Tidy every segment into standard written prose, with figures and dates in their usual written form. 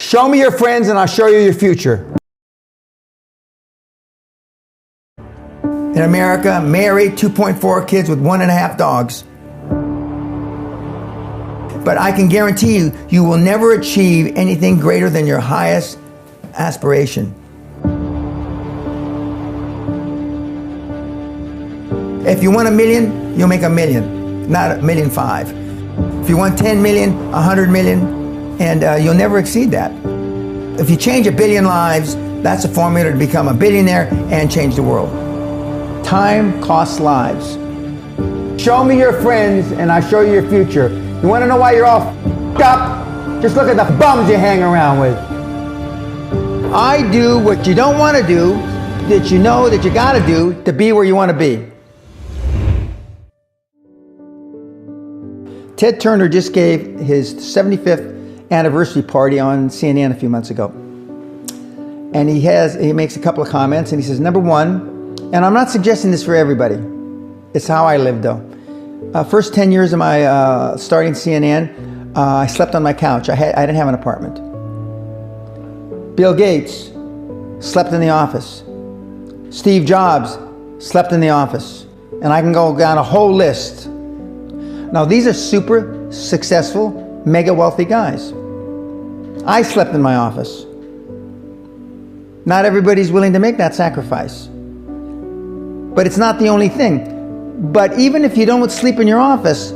Show me your friends and I'll show you your future. In America, married, 2.4 kids with 1.5 dogs. But I can guarantee you, you will never achieve anything greater than your highest aspiration. If you want $1 million, you'll make $1 million, not $1.5 million. If you want 10 million, 100 million, and you'll never exceed that. If you change 1 billion lives, that's a formula to become a billionaire and change the world. Time costs lives. Show me your friends and I'll show you your future. You want to know why you're all f***ed up? Just look at the bums you hang around with. I do what you don't want to do, that you know that you got to do to be where you want to be. Ted Turner just gave his 75th anniversary party on CNN a few months ago. And he makes a couple of comments and he says, number one, and I'm not suggesting this for everybody, it's how I live though. First 10 years of my starting CNN, I slept on my couch. I didn't have an apartment. Bill Gates slept in the office. Steve Jobs slept in the office. And I can go down a whole list. Now these are super successful, mega wealthy guys. I slept in my office. Not everybody's willing to make that sacrifice. But it's not the only thing. But even if you don't sleep in your office,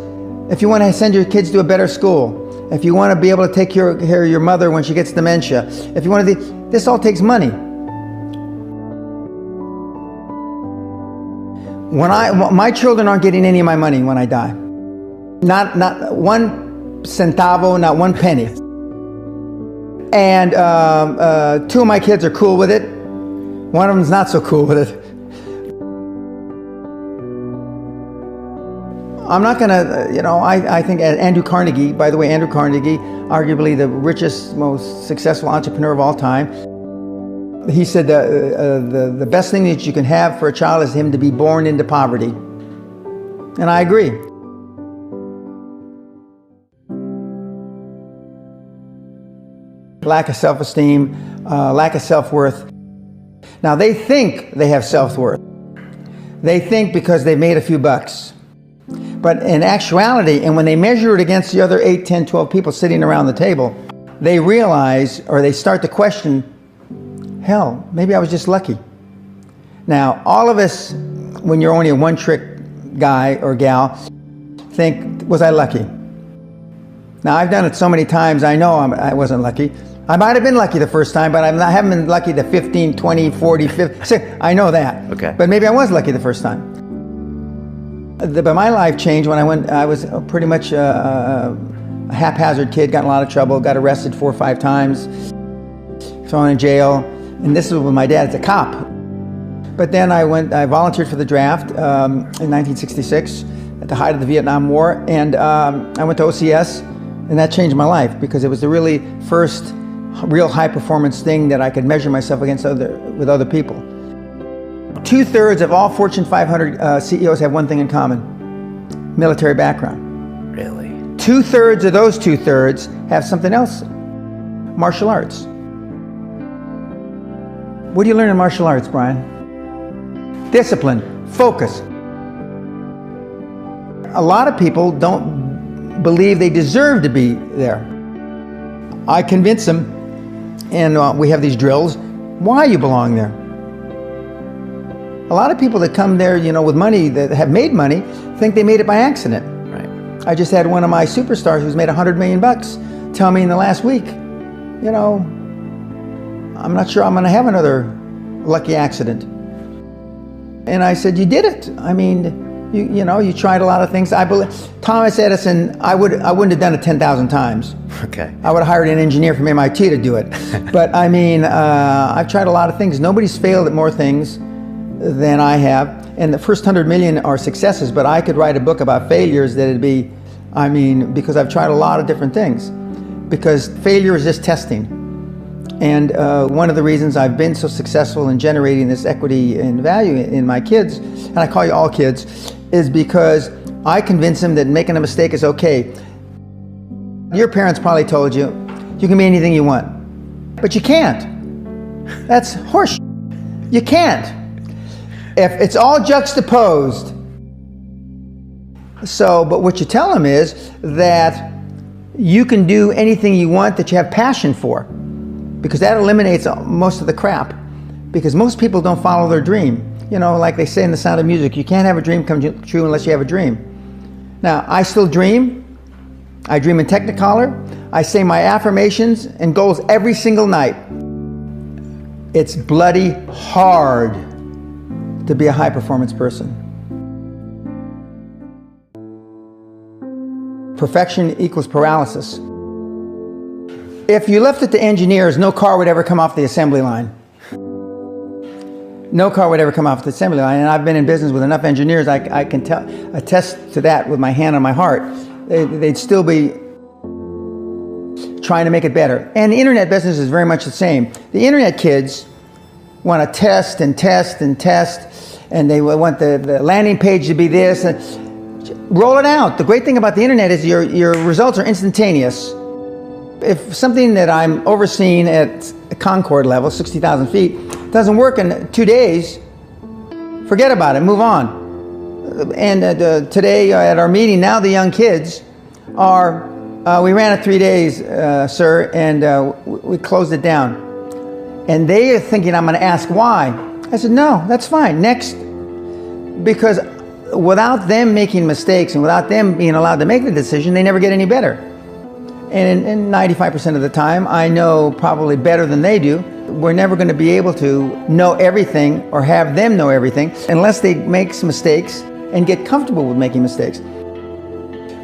if you want to send your kids to a better school, if you want to be able to take care of your mother when she gets dementia, if you want to, this all takes money. My children aren't getting any of my money when I die. Not one centavo, not one penny. And 2 of my kids are cool with it. One of them's not so cool with it. I'm not gonna, I think Andrew Carnegie, by the way, Andrew Carnegie, arguably the richest, most successful entrepreneur of all time, he said the best thing that you can have for a child is him to be born into poverty. And I agree. Lack of self-esteem, lack of self-worth. Now they think they have self-worth. They think because they made a few bucks. But in actuality, and when they measure it against the other 8, 10, 12 people sitting around the table, they realize, or they start to question, hell, maybe I was just lucky. Now, all of us, when you're only a one-trick guy or gal, think, was I lucky? Now, I've done it so many times, I know I wasn't lucky. I might have been lucky the first time, but I haven't been lucky the 15, 20, 40, 50. I know that. Okay. But maybe I was lucky the first time. But my life changed when I was pretty much a haphazard kid, got in a lot of trouble, got arrested 4 or 5 times, thrown in jail. And this was when my dad's a cop. But then I volunteered for the draft in 1966 at the height of the Vietnam War. And I went to OCS, and that changed my life because it was the really first real high performance thing that I could measure myself against with other people. 2/3 of all Fortune 500 CEOs have one thing in common: military background. Really? 2/3 of those 2/3 have something else: martial arts. What do you learn in martial arts, Brian? Discipline, focus. A lot of people don't believe they deserve to be there. I convince them, and we have these drills, why you belong there. A lot of people that come there, with money, that have made money, think they made it by accident. Right. I just had one of my superstars who's made $100 million tell me in the last week, I'm not sure I'm going to have another lucky accident. And I said, you did it. I mean, you tried a lot of things. I believe Thomas Edison, I wouldn't have done it 10,000 times. Okay. I would have hired an engineer from MIT to do it. But I mean, I've tried a lot of things. Nobody's failed at more things than I have. And the first 100 million are successes, but I could write a book about failures that'd be, because I've tried a lot of different things. Because failure is just testing. And one of the reasons I've been so successful in generating this equity and value in my kids, and I call you all kids, is because I convince them that making a mistake is okay. Your parents probably told you, you can be anything you want. But you can't. That's horseshit. You can't. If it's all juxtaposed. So, but what you tell them is that you can do anything you want that you have passion for, because that eliminates most of the crap. Because most people don't follow their dream. You know, like they say in The Sound of Music, you can't have a dream come true unless you have a dream. Now, I still dream. I dream in Technicolor. I say my affirmations and goals every single night. It's bloody hard to be a high-performance person. Perfection equals paralysis. If you left it to engineers, no car would ever come off the assembly line. No car would ever come off the assembly line. And I've been in business with enough engineers, I can attest to that with my hand on my heart. They'd still be trying to make it better. And the internet business is very much the same. The internet kids want to test and test and test, and they want the landing page to be this. Roll it out. The great thing about the internet is your results are instantaneous. If something that I'm overseeing at Concord level, 60,000 feet, doesn't work in 2 days, forget about it, move on. And today at our meeting, now the young kids are, we ran it 3 days, sir, and we closed it down. And they are thinking I'm going to ask why. I said, no, that's fine, next. Because without them making mistakes and without them being allowed to make the decision, they never get any better. And 95% of the time, I know probably better than they do. We're never going to be able to know everything or have them know everything unless they make some mistakes and get comfortable with making mistakes.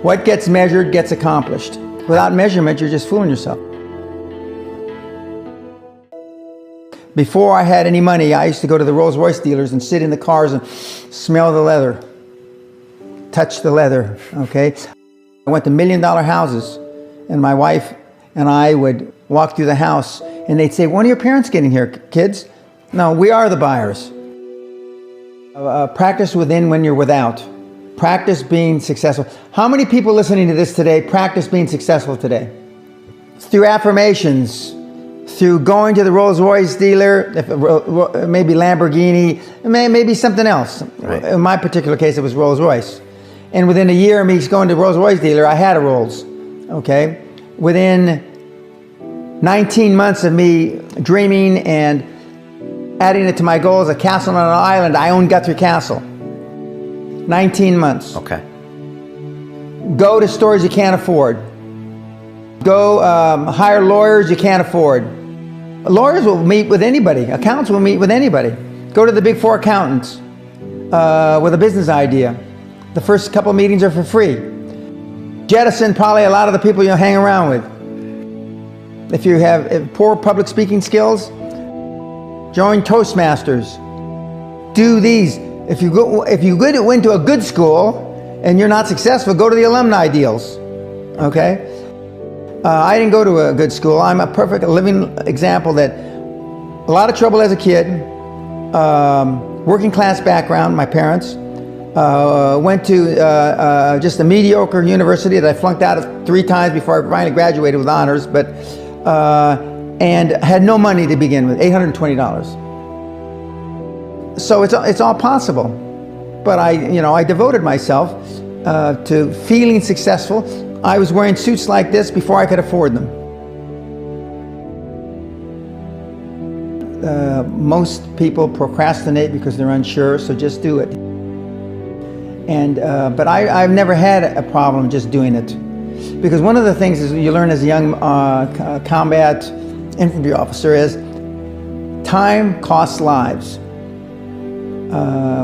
What gets measured gets accomplished. Without measurement, you're just fooling yourself. Before I had any money, I used to go to the Rolls-Royce dealers and sit in the cars and smell the leather, touch the leather, okay? I went to $1 million houses, and my wife and I would walk through the house, and they'd say, when are your parents getting here, kids? No, we are the buyers. Practice within when you're without. Practice being successful. How many people listening to this today practice being successful today? Through affirmations, through going to the Rolls-Royce dealer, maybe Lamborghini, maybe something else. Right. In my particular case, it was Rolls-Royce. And within a year of me going to the Rolls-Royce dealer, I had a Rolls, okay? Within 19 months of me dreaming and adding it to my goals, a castle on an island, I own Guthrie Castle. 19 months. Okay. Go to stores you can't afford. Go hire lawyers you can't afford. Lawyers will meet with anybody. Accountants will meet with anybody. Go to the big four accountants with a business idea. The first couple meetings are for free. Jettison probably a lot of the people you'll hang around with. If you have poor public speaking skills, join Toastmasters. Do these. If you went to a good school and you're not successful, go to the alumni deals. Okay? I didn't go to a good school. I'm a perfect living example that a lot of trouble as a kid, working class background, my parents, went to just a mediocre university that I flunked out of 3 times before I finally graduated with honors, but and had no money to begin with, $820. So it's all possible. But I devoted myself to feeling successful. I was wearing suits like this before I could afford them. Most people procrastinate because they're unsure, so just do it. And but I've never had a problem just doing it, because one of the things is you learn as a young combat infantry officer is time costs lives.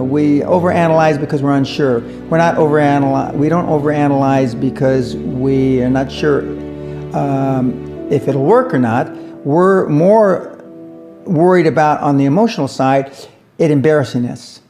We overanalyze because we're unsure. We don't overanalyze because we are not sure if it'll work or not. We're more worried about, on the emotional side, it embarrassing us.